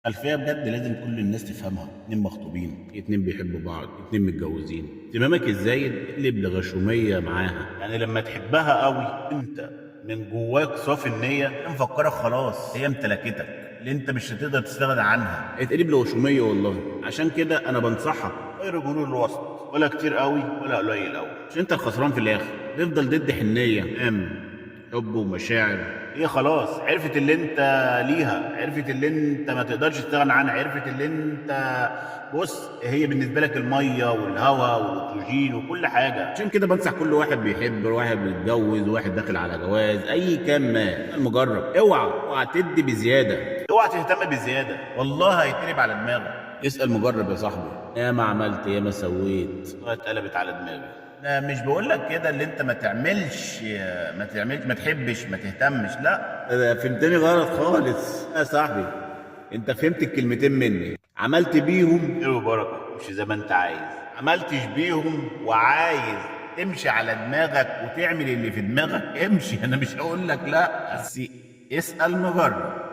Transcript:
الخلفية بجد لازم كل الناس تفهمها. اتنين مخطوبين، اتنين بيحبوا بعض، اتنين متجوزين، اهتمامك الزايد يقلب لغشومية معاها. يعني لما تحبها قوي انت من جواك صافي النية، هي مفكرك خلاص هي امتلكتك اللي انت مش هتقدر تستغنى عنها، اتقلب لغشومية والله. عشان كده انا بنصحك غير الجنون الوسط، ولا كتير قوي ولا قليل قوي، عشان انت الخسران في الاخر. تفضل ضد حنية حب ومشاعر. هي خلاص عرفت اللي انت ليها، عرفت اللي انت ما تقدرش تستغنى عنها، عرفت اللي انت بص هي بالنسبه لك الميه والهواء والاكسجين وكل حاجه. عشان كده بنصح كل واحد بيحب، واحد بيتجوز، واحد داخل على جواز، اي كان ما المجرب، اوعى تدي بزياده، اوعى تهتم بزياده، والله هيتقلب على دماغك. اسال مجرب يا صاحبي، يا ما عملت يا ما سويت اتقلبت على دماغي. لا مش بقول لك كده اللي انت ما تعملش ما تحبش ما تهتمش، لا ده فهمتني غلط خالص يا صاحبي. انت فهمت الكلمتين مني، عملت بيهم خير وبركه، مش زي ما انت عايز، عملتش بيهم وعايز تمشي على دماغك وتعمل اللي في دماغك، امشي. انا مش هقول لك لا، بس اسال مجرب.